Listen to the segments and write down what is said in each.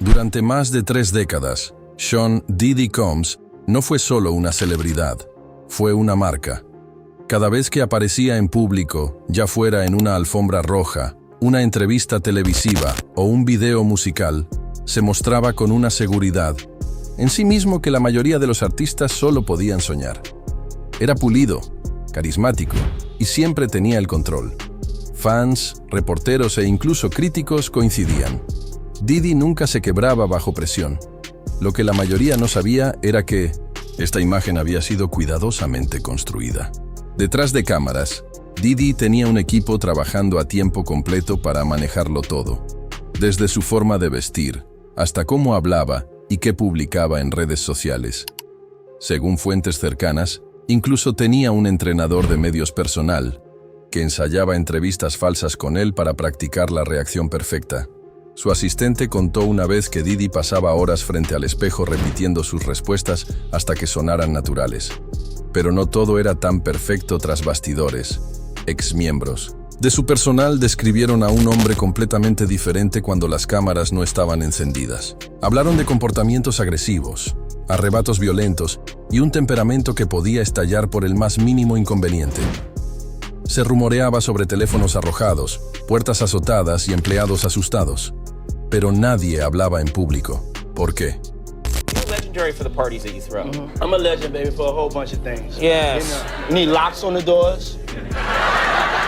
Durante más de 3 décadas, Sean Diddy Combs no fue solo una celebridad, fue una marca. Cada vez que aparecía en público, ya fuera en una alfombra roja, una entrevista televisiva o un video musical, se mostraba con una seguridad en sí mismo que la mayoría de los artistas solo podían soñar. Era pulido, carismático y siempre tenía el control. Fans, reporteros e incluso críticos coincidían. Diddy nunca se quebraba bajo presión. Lo que la mayoría no sabía era que esta imagen había sido cuidadosamente construida. Detrás de cámaras, Diddy tenía un equipo trabajando a tiempo completo para manejarlo todo, desde su forma de vestir hasta cómo hablaba y qué publicaba en redes sociales. Según fuentes cercanas, incluso tenía un entrenador de medios personal que ensayaba entrevistas falsas con él para practicar la reacción perfecta. Su asistente contó una vez que Diddy pasaba horas frente al espejo repitiendo sus respuestas hasta que sonaran naturales. Pero no todo era tan perfecto tras bastidores. Exmiembros de su personal describieron a un hombre completamente diferente cuando las cámaras no estaban encendidas. Hablaron de comportamientos agresivos, arrebatos violentos y un temperamento que podía estallar por el más mínimo inconveniente. Se rumoreaba sobre teléfonos arrojados, puertas azotadas y empleados asustados. Pero nadie hablaba en público. ¿Por qué? You're legendary for the parties that you throw. I'm a legend, baby, for a whole bunch of things. Yes. You need locks on the doors.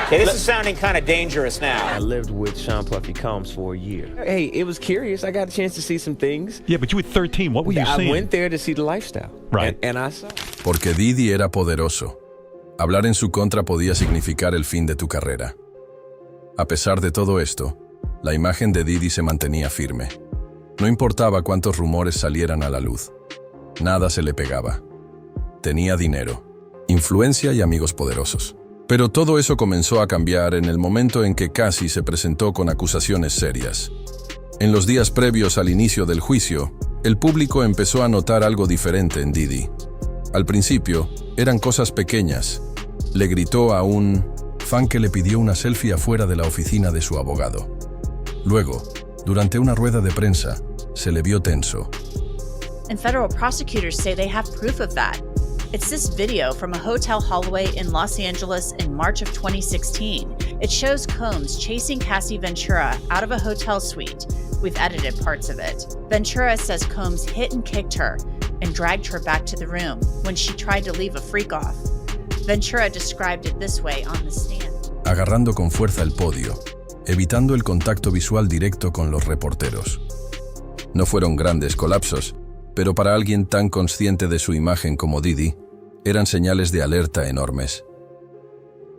Okay, this is sounding kind of dangerous now. I lived with Sean Puffy Combs for a year. Hey, it was curious. I got a chance to see some things. Yeah, but you were 13. What were you seeing? I went there to see the lifestyle. Right. And I saw. Porque Diddy era poderoso. Hablar en su contra podía significar el fin de tu carrera. A pesar de todo esto, la imagen de Diddy se mantenía firme. No importaba cuántos rumores salieran a la luz. Nada se le pegaba. Tenía dinero, influencia y amigos poderosos. Pero todo eso comenzó a cambiar en el momento en que Cassie se presentó con acusaciones serias. En los días previos al inicio del juicio, el público empezó a notar algo diferente en Diddy. Al principio, eran cosas pequeñas. Le gritó a un fan que le pidió una selfie afuera de la oficina de su abogado. Luego, durante una rueda de prensa, se le vio tenso. And federal prosecutors say they have proof of that. It's this video from a hotel hallway in Los Angeles in March of 2016. It shows Combs chasing Cassie Ventura out of a hotel suite. We've edited parts of it. Ventura says Combs hit and kicked her and dragged her back to the room when she tried to leave a freak off. Ventura described it this way on the stand. Agarrando con fuerza el podio, evitando el contacto visual directo con los reporteros. No fueron grandes colapsos, pero para alguien tan consciente de su imagen como Diddy, eran señales de alerta enormes.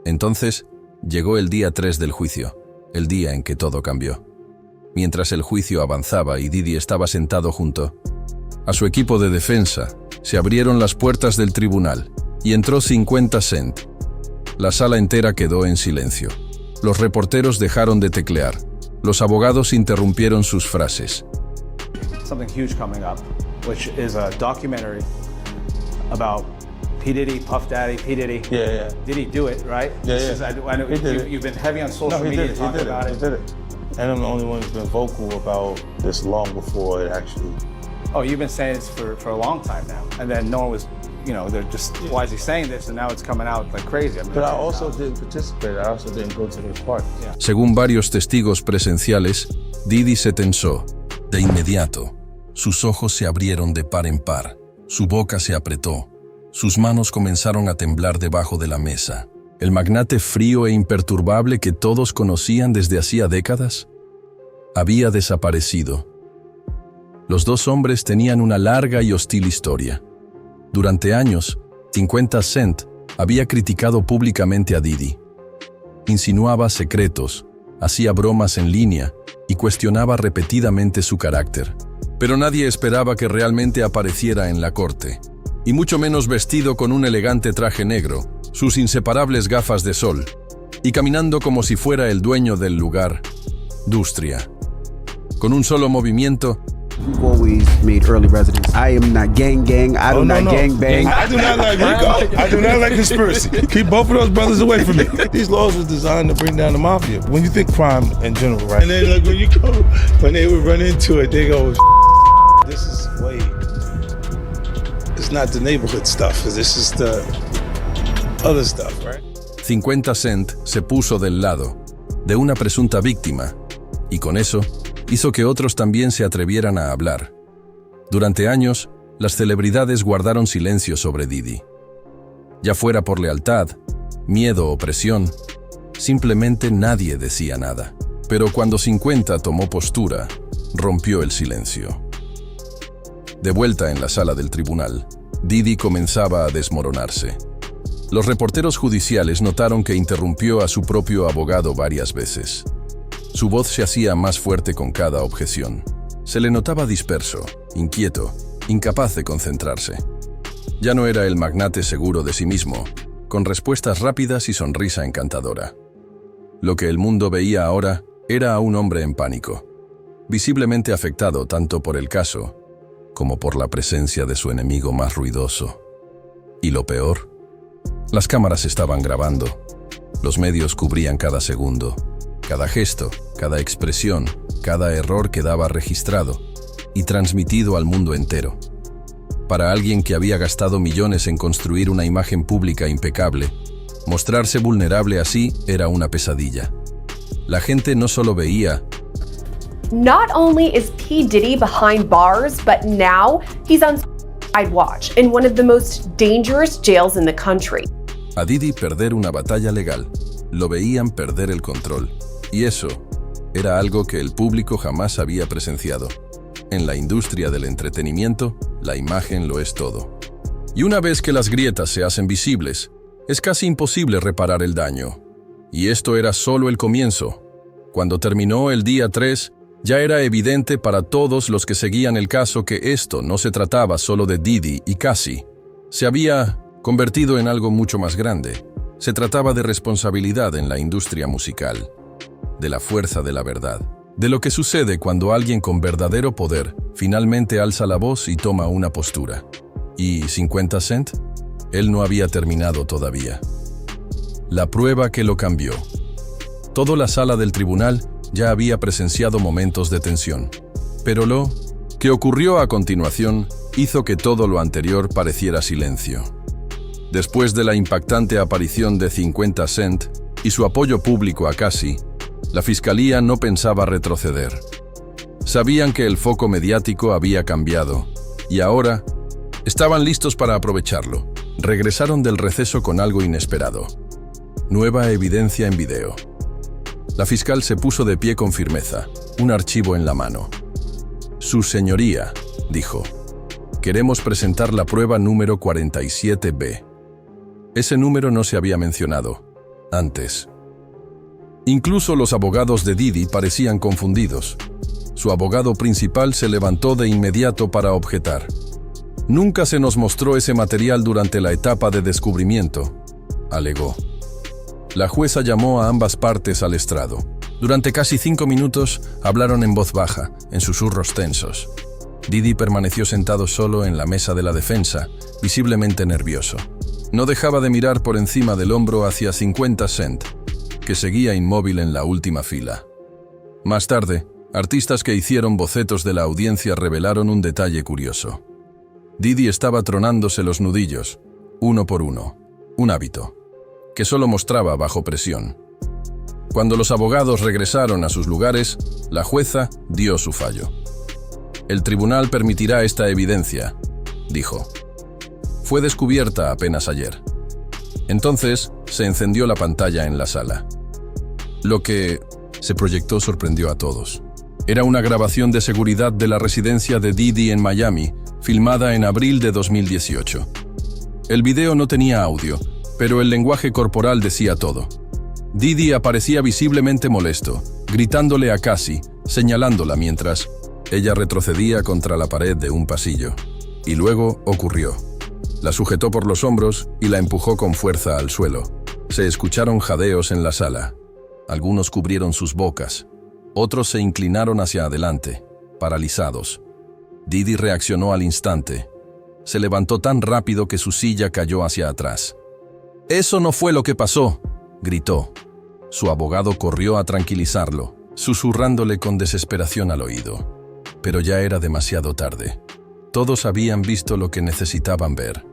Entonces, llegó el día 3 del juicio, el día en que todo cambió. Mientras el juicio avanzaba y Diddy estaba sentado junto a su equipo de defensa, se abrieron las puertas del tribunal y entró 50 Cent. La sala entera quedó en silencio. Los reporteros dejaron de teclear. Los abogados interrumpieron sus frases. Something huge coming up, which is a documentary about P. Diddy, Puff Daddy, P. Diddy. Yeah. Did he do it, right? Yeah. I know He did it. you've been heavy on social No, he media did it. talking about He it. did it. And I'm the only one who's been vocal about this long before it actually. Oh, you've been saying this for a long time now. And then no one was, they're just, why is he saying this? And now it's coming out like crazy. But I also didn't participate. I also didn't go to those parties. Yeah. Según varios testigos presenciales, Diddy se tensó. De inmediato, sus ojos se abrieron de par en par, su boca se apretó, sus manos comenzaron a temblar debajo de la mesa. El magnate frío e imperturbable que todos conocían desde hacía décadas, había desaparecido. Los dos hombres tenían una larga y hostil historia. Durante años, 50 Cent había criticado públicamente a Diddy. Insinuaba secretos, hacía bromas en línea y cuestionaba repetidamente su carácter. Pero nadie esperaba que realmente apareciera en la corte, y mucho menos vestido con un elegante traje negro, sus inseparables gafas de sol, y caminando como si fuera el dueño del lugar, Dustria. Con un solo movimiento, We've always made early residents. I am not gang. I do not gang bang. I do not like RICO. I do not like conspiracy. Keep both of those brothers away from me. These laws were designed to bring down the mafia. When you think crime in general, right? And then like when they would run into it, they go, this is way. It's not the neighborhood stuff. This is the other stuff, right? 50 Cent se puso del lado de una presunta víctima y con eso hizo que otros también se atrevieran a hablar. Durante años, las celebridades guardaron silencio sobre Diddy. Ya fuera por lealtad, miedo o presión, simplemente nadie decía nada. Pero cuando 50 tomó postura, rompió el silencio. De vuelta en la sala del tribunal, Diddy comenzaba a desmoronarse. Los reporteros judiciales notaron que interrumpió a su propio abogado varias veces. Su voz se hacía más fuerte con cada objeción. Se le notaba disperso, inquieto, incapaz de concentrarse. Ya no era el magnate seguro de sí mismo, con respuestas rápidas y sonrisa encantadora. Lo que el mundo veía ahora era a un hombre en pánico, visiblemente afectado tanto por el caso como por la presencia de su enemigo más ruidoso. Y lo peor, las cámaras estaban grabando. Los medios cubrían cada segundo, cada gesto, cada expresión, cada error quedaba registrado y transmitido al mundo entero. Para alguien que había gastado millones en construir una imagen pública impecable, mostrarse vulnerable así era una pesadilla. La gente no solo veía. Not only is P. Diddy behind bars, but now he's on suicide watch in one of the most dangerous jails in the country. A Diddy perder una batalla legal, lo veían perder el control. Y eso era algo que el público jamás había presenciado. En la industria del entretenimiento, la imagen lo es todo. Y una vez que las grietas se hacen visibles, es casi imposible reparar el daño. Y esto era solo el comienzo. Cuando terminó el día 3, ya era evidente para todos los que seguían el caso que esto no se trataba solo de Diddy y Cassie. Se había convertido en algo mucho más grande. Se trataba de responsabilidad en la industria musical, de la fuerza de la verdad, de lo que sucede cuando alguien con verdadero poder finalmente alza la voz y toma una postura. ¿Y 50 Cent? Él no había terminado todavía. La prueba que lo cambió. Toda la sala del tribunal ya había presenciado momentos de tensión, pero lo que ocurrió a continuación hizo que todo lo anterior pareciera silencio. Después de la impactante aparición de 50 Cent y su apoyo público a Cassie, la fiscalía no pensaba retroceder. Sabían que el foco mediático había cambiado y ahora estaban listos para aprovecharlo. Regresaron del receso con algo inesperado. Nueva evidencia en video. La fiscal se puso de pie con firmeza, un archivo en la mano. Su señoría, dijo, queremos presentar la prueba número 47B. Ese número no se había mencionado antes. Incluso los abogados de Diddy parecían confundidos. Su abogado principal se levantó de inmediato para objetar. Nunca se nos mostró ese material durante la etapa de descubrimiento, alegó. La jueza llamó a ambas partes al estrado. Durante casi 5 minutos hablaron en voz baja, en susurros tensos. Diddy permaneció sentado solo en la mesa de la defensa, visiblemente nervioso. No dejaba de mirar por encima del hombro hacia 50 Cent, que seguía inmóvil en la última fila. Más tarde, artistas que hicieron bocetos de la audiencia revelaron un detalle curioso. Diddy estaba tronándose los nudillos, uno por uno, un hábito, que solo mostraba bajo presión. Cuando los abogados regresaron a sus lugares, la jueza dio su fallo. El tribunal permitirá esta evidencia, dijo. Fue descubierta apenas ayer. Entonces, se encendió la pantalla en la sala. Lo que se proyectó sorprendió a todos. Era una grabación de seguridad de la residencia de Diddy en Miami, filmada en abril de 2018. El video no tenía audio, pero el lenguaje corporal decía todo. Diddy aparecía visiblemente molesto, gritándole a Cassie, señalándola mientras ella retrocedía contra la pared de un pasillo. Y luego ocurrió. La sujetó por los hombros y la empujó con fuerza al suelo. Se escucharon jadeos en la sala. Algunos cubrieron sus bocas. Otros se inclinaron hacia adelante, paralizados. Didi reaccionó al instante. Se levantó tan rápido que su silla cayó hacia atrás. «Eso no fue lo que pasó», gritó. Su abogado corrió a tranquilizarlo, susurrándole con desesperación al oído. Pero ya era demasiado tarde. Todos habían visto lo que necesitaban ver.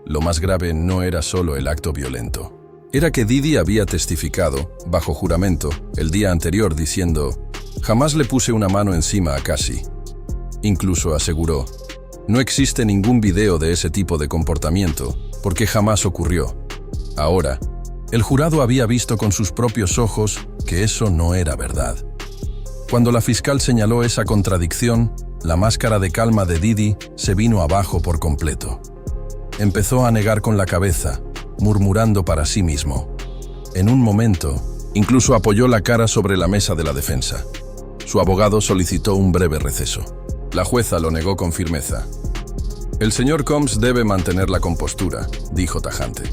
Lo más grave no era solo el acto violento. Era que Didi había testificado, bajo juramento, el día anterior diciendo: «Jamás le puse una mano encima a Cassie». Incluso aseguró: «No existe ningún video de ese tipo de comportamiento, porque jamás ocurrió». Ahora, el jurado había visto con sus propios ojos que eso no era verdad. Cuando la fiscal señaló esa contradicción, la máscara de calma de Didi se vino abajo por completo. Empezó a negar con la cabeza, murmurando para sí mismo. En un momento, incluso apoyó la cara sobre la mesa de la defensa. Su abogado solicitó un breve receso. La jueza lo negó con firmeza. «El señor Combs debe mantener la compostura», dijo tajante.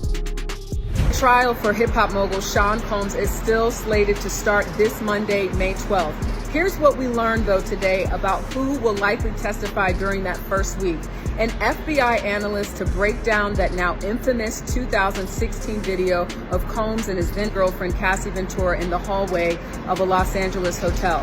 Trial for hip-hop mogul Sean Combs is still slated to start this Monday, May 12th. Here's what we learned, though, today about who will likely testify during that first week. An FBI analyst to break down that now infamous 2016 video of Combs and his then-girlfriend Cassie Ventura in the hallway of a Los Angeles hotel.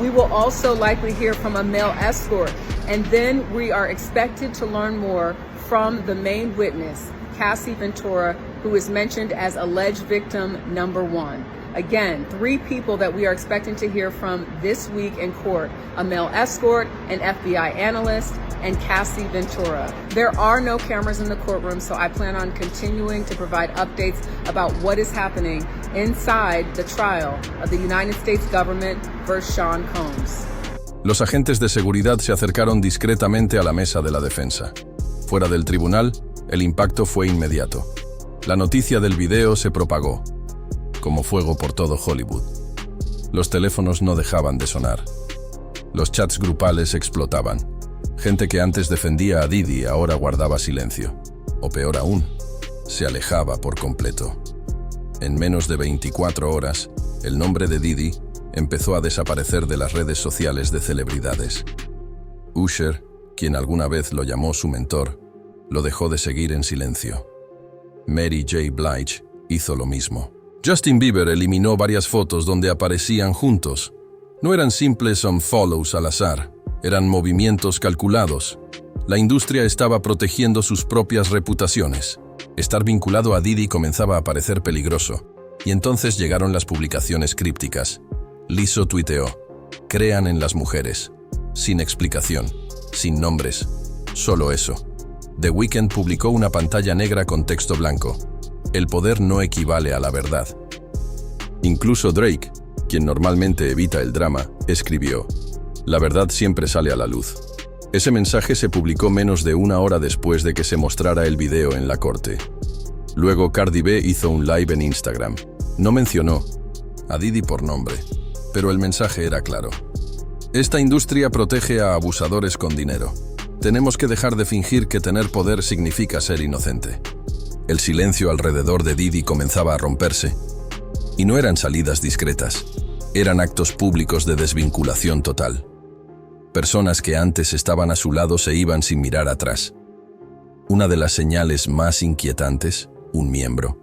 We will also likely hear from a male escort, and then we are expected to learn more from the main witness, Cassie Ventura, who is mentioned as alleged victim number 1. Again, 3 people that we are expecting to hear from this week in court: a male escort, an FBI analyst, and Cassie Ventura. There are no cameras in the courtroom, so I plan on continuing to provide updates about what is happening inside the trial of the United States government versus Sean Combs. Los agentes de seguridad se acercaron discretamente a la mesa de la defensa. Fuera del tribunal, el impacto fue inmediato. La noticia del video se propagó, como fuego por todo Hollywood. Los teléfonos no dejaban de sonar. Los chats grupales explotaban. Gente que antes defendía a Didi ahora guardaba silencio. O peor aún, se alejaba por completo. En menos de 24 horas, el nombre de Didi empezó a desaparecer de las redes sociales de celebridades. Usher, quien alguna vez lo llamó su mentor, lo dejó de seguir en silencio. Mary J. Blige hizo lo mismo. Justin Bieber eliminó varias fotos donde aparecían juntos. No eran simples unfollows al azar, eran movimientos calculados. La industria estaba protegiendo sus propias reputaciones. Estar vinculado a Didi comenzaba a parecer peligroso, y entonces llegaron las publicaciones crípticas. Lizzo tuiteó: «Crean en las mujeres», sin explicación, sin nombres, solo eso. The Weeknd publicó una pantalla negra con texto blanco: «El poder no equivale a la verdad». Incluso Drake, quien normalmente evita el drama, escribió: «La verdad siempre sale a la luz». Ese mensaje se publicó menos de una hora después de que se mostrara el video en la corte. Luego Cardi B hizo un live en Instagram. No mencionó a Didi por nombre, pero el mensaje era claro. Esta industria protege a abusadores con dinero. Tenemos que dejar de fingir que tener poder significa ser inocente. El silencio alrededor de Didi comenzaba a romperse. Y no eran salidas discretas, eran actos públicos de desvinculación total. Personas que antes estaban a su lado se iban sin mirar atrás. Una de las señales más inquietantes, un miembro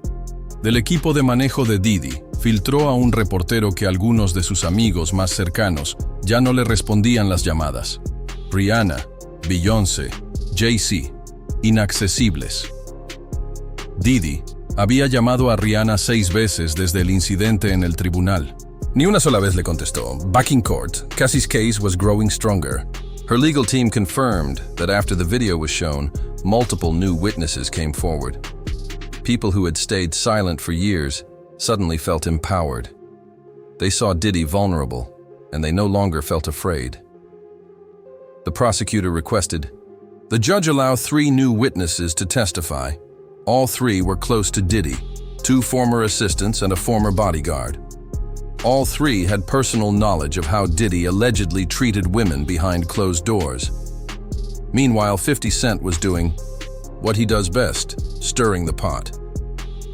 del equipo de manejo de Didi filtró a un reportero que algunos de sus amigos más cercanos ya no le respondían las llamadas. Rihanna, Beyoncé, Jay-Z, inaccesibles. Didi había llamado a Rihanna 6 veces desde el incidente en el tribunal. Ni una sola vez le contestó. Back in court, Cassie's case was growing stronger. Her legal team confirmed that after the video was shown, multiple new witnesses came forward. People who had stayed silent for years suddenly felt empowered. They saw Diddy vulnerable, and they no longer felt afraid. The prosecutor requested the judge allow 3 new witnesses to testify. All 3 were close to Diddy, 2 former assistants and a former bodyguard. All 3 had personal knowledge of how Diddy allegedly treated women behind closed doors. Meanwhile, 50 Cent was doing what he does best, stirring the pot.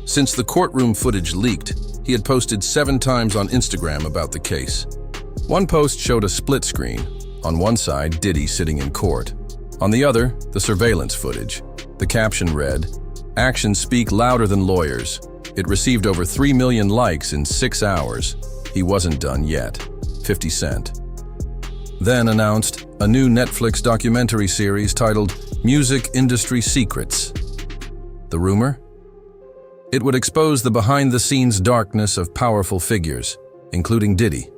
Since the courtroom footage leaked, he had posted 7 times on Instagram about the case. One post showed a split screen, On one side, Diddy sitting in court. On the other, the surveillance footage. The caption read, "Actions speak louder than lawyers." It received over 3 million likes in 6 hours. He wasn't done yet. 50 Cent. Then announced a new Netflix documentary series titled Music Industry Secrets. The rumor? It would expose the behind-the-scenes darkness of powerful figures, including Diddy.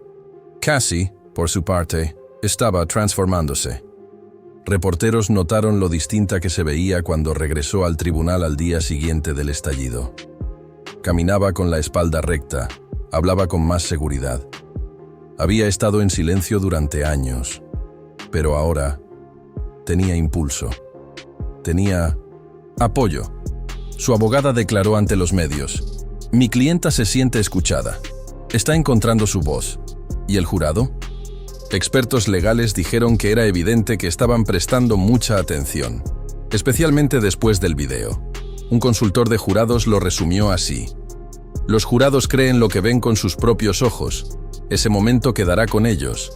Cassie, por su parte, estaba transformándose. Reporteros notaron lo distinta que se veía cuando regresó al tribunal al día siguiente del estallido. Caminaba con la espalda recta, hablaba con más seguridad. Había estado en silencio durante años, pero ahora tenía impulso. Tenía apoyo. Su abogada declaró ante los medios: "Mi clienta se siente escuchada. Está encontrando su voz. ¿Y el jurado?". Expertos legales dijeron que era evidente que estaban prestando mucha atención, especialmente después del video. Un consultor de jurados lo resumió así: "Los jurados creen lo que ven con sus propios ojos. Ese momento quedará con ellos,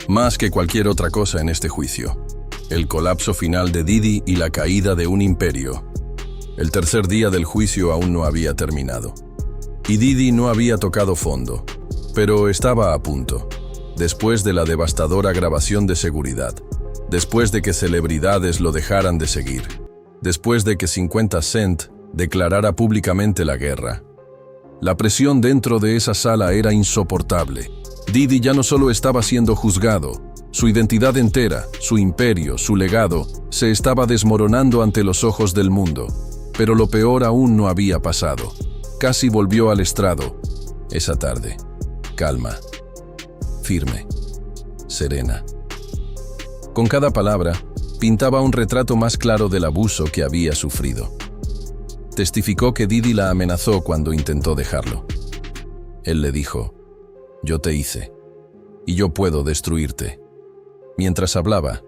más que cualquier otra cosa en este juicio. El colapso final de Diddy y la caída de un imperio". El tercer día del juicio aún no había terminado. Y Diddy no había tocado fondo, pero estaba a punto. Después de la devastadora grabación de seguridad, después de que celebridades lo dejaran de seguir, después de que 50 Cent declarara públicamente la guerra. La presión dentro de esa sala era insoportable. Diddy ya no solo estaba siendo juzgado, su identidad entera, su imperio, su legado, se estaba desmoronando ante los ojos del mundo. Pero lo peor aún no había pasado. Cassie volvió al estrado esa tarde. Calma, firme, serena. Con cada palabra, pintaba un retrato más claro del abuso que había sufrido. Testificó que Diddy la amenazó cuando intentó dejarlo. Él le dijo: "Yo te hice, y yo puedo destruirte". Mientras hablaba,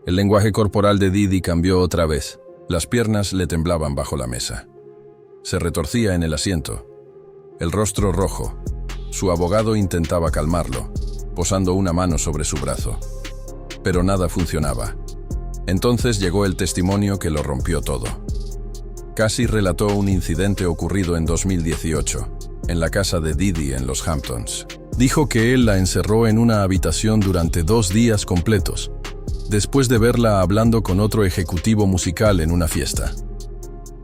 el lenguaje corporal de Diddy cambió otra vez. Las piernas le temblaban bajo la mesa. Se retorcía en el asiento, el rostro rojo. Su abogado intentaba calmarlo, posando una mano sobre su brazo. Pero nada funcionaba. Entonces llegó el testimonio que lo rompió todo. Cassie relató un incidente ocurrido en 2018, en la casa de Diddy en los Hamptons. Dijo que él la encerró en una habitación durante 2 días completos, después de verla hablando con otro ejecutivo musical en una fiesta.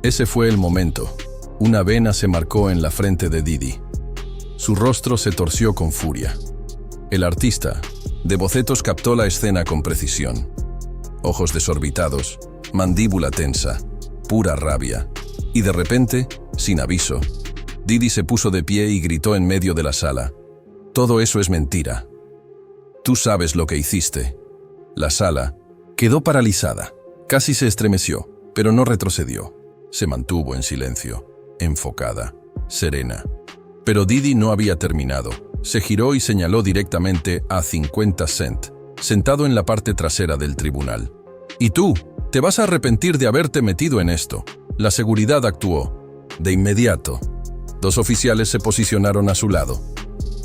Ese fue el momento. Una vena se marcó en la frente de Diddy. Su rostro se torció con furia. El artista, de bocetos, captó la escena con precisión. Ojos desorbitados, mandíbula tensa, pura rabia. Y de repente, sin aviso, Diddy se puso de pie y gritó en medio de la sala: "Todo eso es mentira. Tú sabes lo que hiciste". La sala quedó paralizada. Casi se estremeció, pero no retrocedió. Se mantuvo en silencio, enfocada, serena. Pero Diddy no había terminado. Se giró y señaló directamente a 50 Cent, sentado en la parte trasera del tribunal. "Y tú, te vas a arrepentir de haberte metido en esto". La seguridad actuó. De inmediato, 2 oficiales se posicionaron a su lado.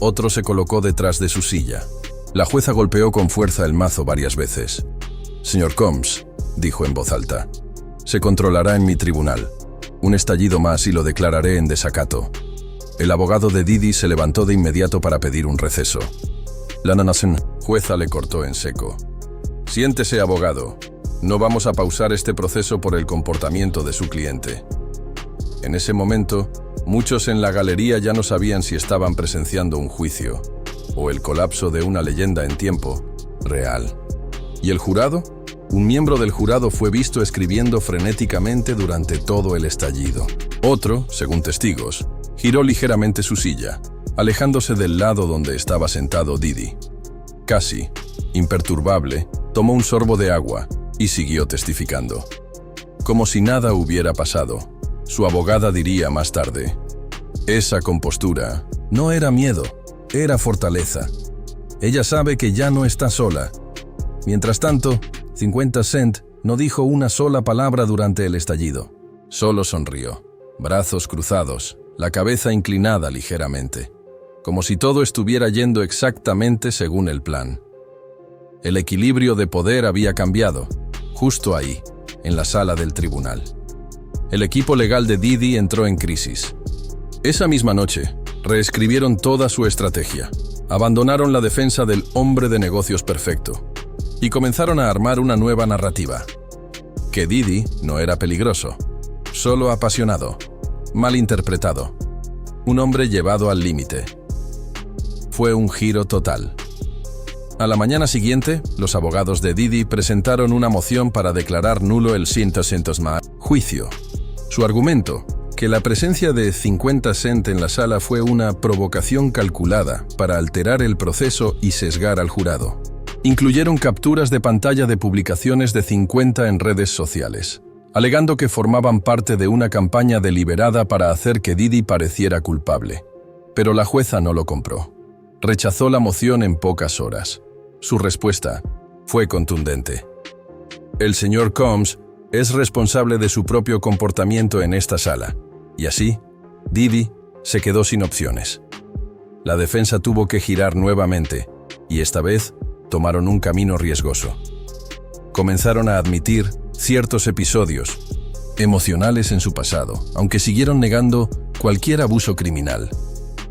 Otro se colocó detrás de su silla. La jueza golpeó con fuerza el mazo varias veces. "Señor Combs", dijo en voz alta, "se controlará en mi tribunal. Un estallido más y lo declararé en desacato". El abogado de Diddy se levantó de inmediato para pedir un receso. La jueza le cortó en seco. "Siéntese, abogado. No vamos a pausar este proceso por el comportamiento de su cliente". En ese momento, muchos en la galería ya no sabían si estaban presenciando un juicio o el colapso de una leyenda en tiempo real. ¿Y el jurado? Un miembro del jurado fue visto escribiendo frenéticamente durante todo el estallido. Otro, según testigos, giró ligeramente su silla, alejándose del lado donde estaba sentado Diddy. Cassie, imperturbable, tomó un sorbo de agua y siguió testificando. Como si nada hubiera pasado, su abogada diría más tarde: "Esa compostura no era miedo, era fortaleza. Ella sabe que ya no está sola". Mientras tanto, 50 Cent no dijo una sola palabra durante el estallido. Solo sonrió, brazos cruzados, la cabeza inclinada ligeramente, como si todo estuviera yendo exactamente según el plan. El equilibrio de poder había cambiado, justo ahí, en la sala del tribunal. El equipo legal de Diddy entró en crisis. Esa misma noche, reescribieron toda su estrategia. Abandonaron la defensa del hombre de negocios perfecto y comenzaron a armar una nueva narrativa. Que Diddy no era peligroso, solo apasionado, malinterpretado, un hombre llevado al límite. Fue un giro total. A la mañana siguiente, los abogados de Diddy presentaron una moción para declarar nulo el 100% juicio. Su argumento, que la presencia de 50 Cent en la sala fue una provocación calculada para alterar el proceso y sesgar al jurado. Incluyeron capturas de pantalla de publicaciones de 50 en redes sociales, alegando que formaban parte de una campaña deliberada para hacer que Diddy pareciera culpable. Pero la jueza no lo compró. Rechazó la moción en pocas horas. Su respuesta fue contundente. El señor Combs es responsable de su propio comportamiento en esta sala. Y así, Diddy se quedó sin opciones. La defensa tuvo que girar nuevamente, y esta vez tomaron un camino riesgoso. Comenzaron a admitir ciertos episodios emocionales en su pasado, aunque siguieron negando cualquier abuso criminal.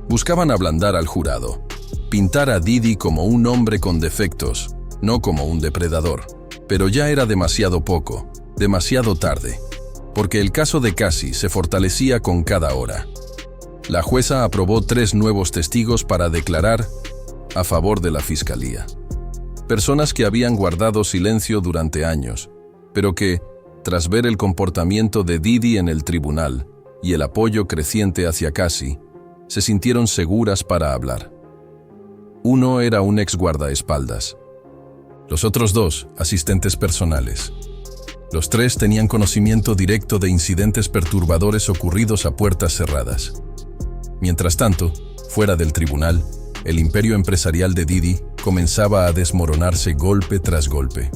Buscaban ablandar al jurado, pintar a Diddy como un hombre con defectos, no como un depredador. Pero ya era demasiado poco, demasiado tarde, porque el caso de Cassie se fortalecía con cada hora. La jueza aprobó 3 nuevos testigos para declarar a favor de la fiscalía. Personas que habían guardado silencio durante años, pero que, tras ver el comportamiento de Diddy en el tribunal y el apoyo creciente hacia Cassie, se sintieron seguras para hablar. Uno era un ex guardaespaldas. Los otros 2, asistentes personales. Los 3 tenían conocimiento directo de incidentes perturbadores ocurridos a puertas cerradas. Mientras tanto, fuera del tribunal, el imperio empresarial de Diddy comenzaba a desmoronarse golpe tras golpe.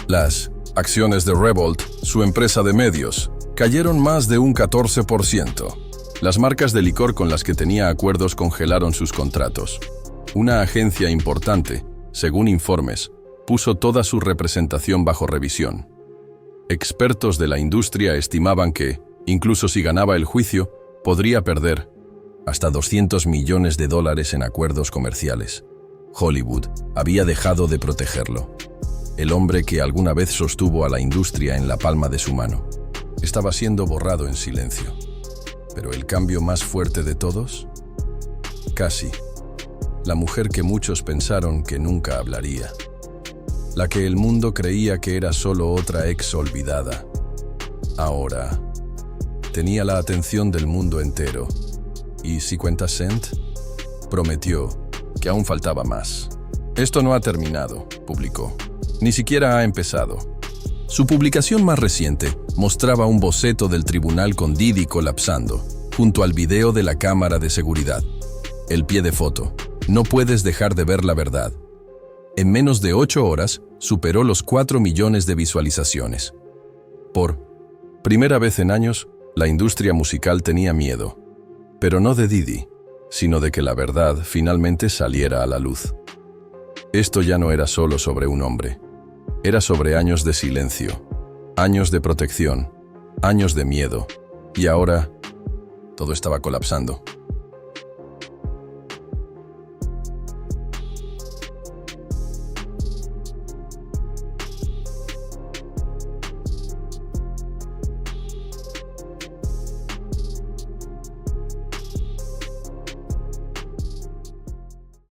Las acciones de Revolt, su empresa de medios, cayeron más de un 14%. Las marcas de licor con las que tenía acuerdos congelaron sus contratos. Una agencia importante, según informes, puso toda su representación bajo revisión. Expertos de la industria estimaban que, incluso si ganaba el juicio, podría perder hasta $200 millones en acuerdos comerciales. Hollywood había dejado de protegerlo. El hombre que alguna vez sostuvo a la industria en la palma de su mano estaba siendo borrado en silencio. Pero el cambio más fuerte de todos, Cassie, la mujer que muchos pensaron que nunca hablaría, la que el mundo creía que era solo otra ex olvidada, ahora tenía la atención del mundo entero. Y 50 Cent prometió que aún faltaba más. Esto no ha terminado, publicó. Ni siquiera ha empezado. Su publicación más reciente mostraba un boceto del tribunal con Diddy colapsando, junto al video de la cámara de seguridad. El pie de foto. No puedes dejar de ver la verdad. En menos de 8 horas, superó los 4 millones de visualizaciones. Por primera vez en años, la industria musical tenía miedo. Pero no de Diddy, sino de que la verdad finalmente saliera a la luz. Esto ya no era solo sobre un hombre. Era sobre años de silencio, años de protección, años de miedo. Y ahora, todo estaba colapsando.